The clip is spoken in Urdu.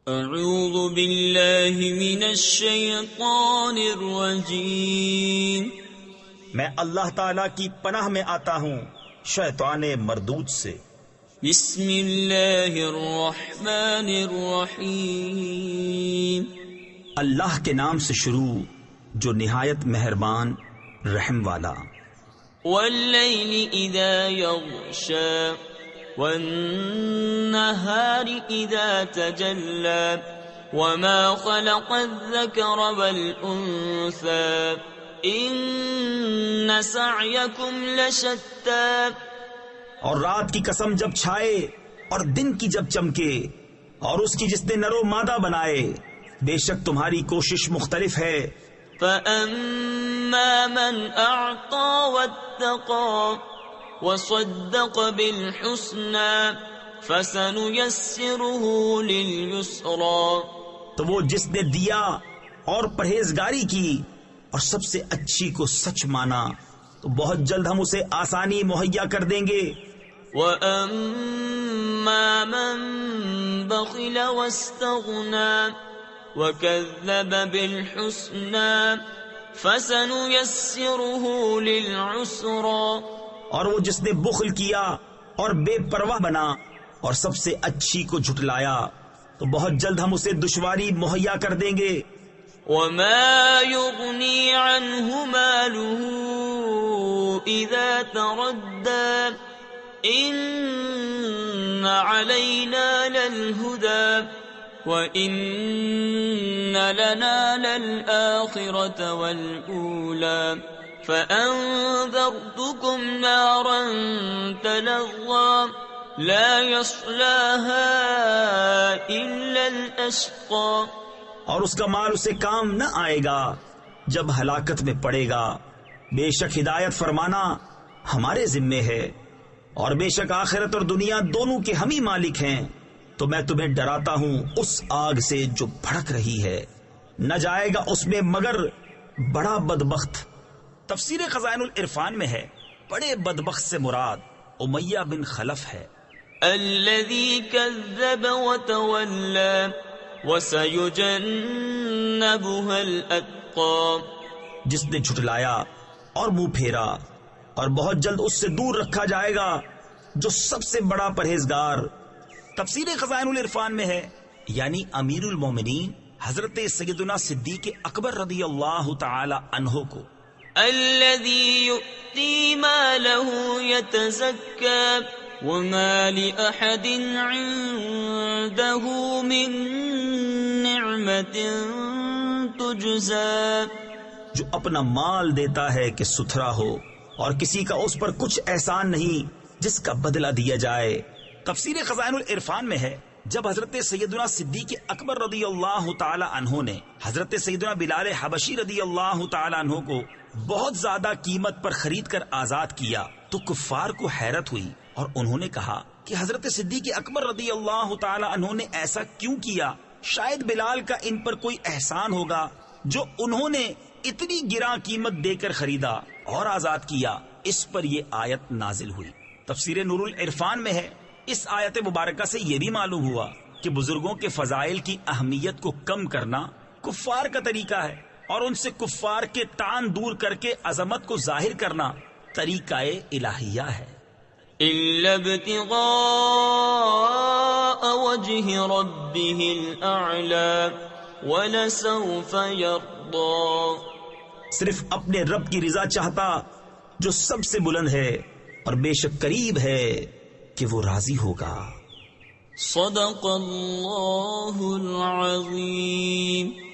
اعوذ باللہ من الشیطان الرجیم، میں اللہ تعالی کی پناہ میں آتا ہوں شیطان مردود سے۔ بسم اللہ الرحمن الرحیم، اللہ کے نام سے شروع جو نہایت مہربان رحم والا۔ واللیل اذا یغشا والنہار اذا تجلی وما خلق الذکر والانثى ان سعیکم لشتی۔ اور رات کی قسم جب چھائے اور دن کی جب چمکے، اور اس کی جس نے نر و مادہ بنائے، بے شک تمہاری کوشش مختلف ہے۔ فَأَمَّا مَنْ أَعْطَى وَاتَّقَى وَصَدَّقَ بِالْحُسْنَى فَسَنُيَسِّرُهُ لِلْيُسْرَى۔ تو وہ جس نے دیا اور پرہیزگاری کی اور سب سے اچھی کو سچ مانا، تو بہت جلد ہم اسے آسانی مہیا کر دیں گے۔ وَأَمَّا مَن بَخِلَ وَاسْتَغْنَى وَكَذَّبَ بِالْحُسْنَى فَسَنُيَسِّرُهُ لِلْعُسْرَى۔ اور وہ جس نے بخل کیا اور بے پرواہ بنا اور سب سے اچھی کو جھٹلایا، تو بہت جلد ہم اسے دشواری مہیا کر دیں گے۔ وَمَا يُغْنِي عَنْهُ مَالُهُ إِذَا تَرَدَّى إِنَّ عَلَيْنَا لَلْهُدَى وَإِنَّ لَنَا لَلْآخِرَةَ وَالْأُولَى فَأَنذَرْتُكُمْ نَارًا تَلَظَّى لَا يَصْلَاهَا إِلَّا الْأَشْقَى۔ اور اس کا مال اسے کام نہ آئے گا جب ہلاکت میں پڑے گا۔ بے شک ہدایت فرمانا ہمارے ذمے ہے، اور بے شک آخرت اور دنیا دونوں کے ہم ہی مالک ہیں۔ تو میں تمہیں ڈراتا ہوں اس آگ سے جو بھڑک رہی ہے، نہ جائے گا اس میں مگر بڑا بدبخت۔ تفسیر خزائن العرفان میں ہے بڑے بدبخت سے مراد امیہ بن خلف ہے۔ الذي كذب وتولى وسيجنبها الأتقى، جس نے جھٹلایا اور منہ پھیرا، اور بہت جلد اس سے دور رکھا جائے گا جو سب سے بڑا پرہیزگار۔ تفسیر خزائن العرفان میں ہے یعنی امیر المومنین حضرت سیدنا صدیق اکبر رضی اللہ تعالی عنہ کو۔ الذي يؤتي ماله يتزكى وما لأحد عنده من نعمة تجزى، جو اپنا مال دیتا ہے کہ ستھرا ہو، اور کسی کا اس پر کچھ احسان نہیں جس کا بدلہ دیا جائے۔ تفسیر خزائن العرفان میں ہے جب حضرت سیدنا صدیق اکبر رضی اللہ تعالی عنہ نے حضرت سیدنا بلال حبشی رضی اللہ تعالی عنہ کو بہت زیادہ قیمت پر خرید کر آزاد کیا، تو کفار کو حیرت ہوئی اور انہوں نے کہا کہ حضرت صدیق اکبر رضی اللہ تعالی عنہ نے ایسا کیوں کیا؟ شاید بلال کا ان پر کوئی احسان ہوگا جو انہوں نے اتنی گراں قیمت دے کر خریدا اور آزاد کیا۔ اس پر یہ آیت نازل ہوئی۔ تفسیر نور العرفان میں ہے اس آیت مبارکہ سے یہ بھی معلوم ہوا کہ بزرگوں کے فضائل کی اہمیت کو کم کرنا کفار کا طریقہ ہے، اور ان سے کفار کے تان دور کر کے عظمت کو ظاہر کرنا طریقہ الہیہ ہے۔ إِلَّا ابْتِغَاءَ وَجْهِ رَبِّهِ الْأَعْلَى وَلَسَوْفَ يَرْضَى، صرف اپنے رب کی رضا چاہتا جو سب سے بلند ہے، اور بے شک قریب ہے کہ وہ راضی ہوگا۔ صدق اللہ العظیم۔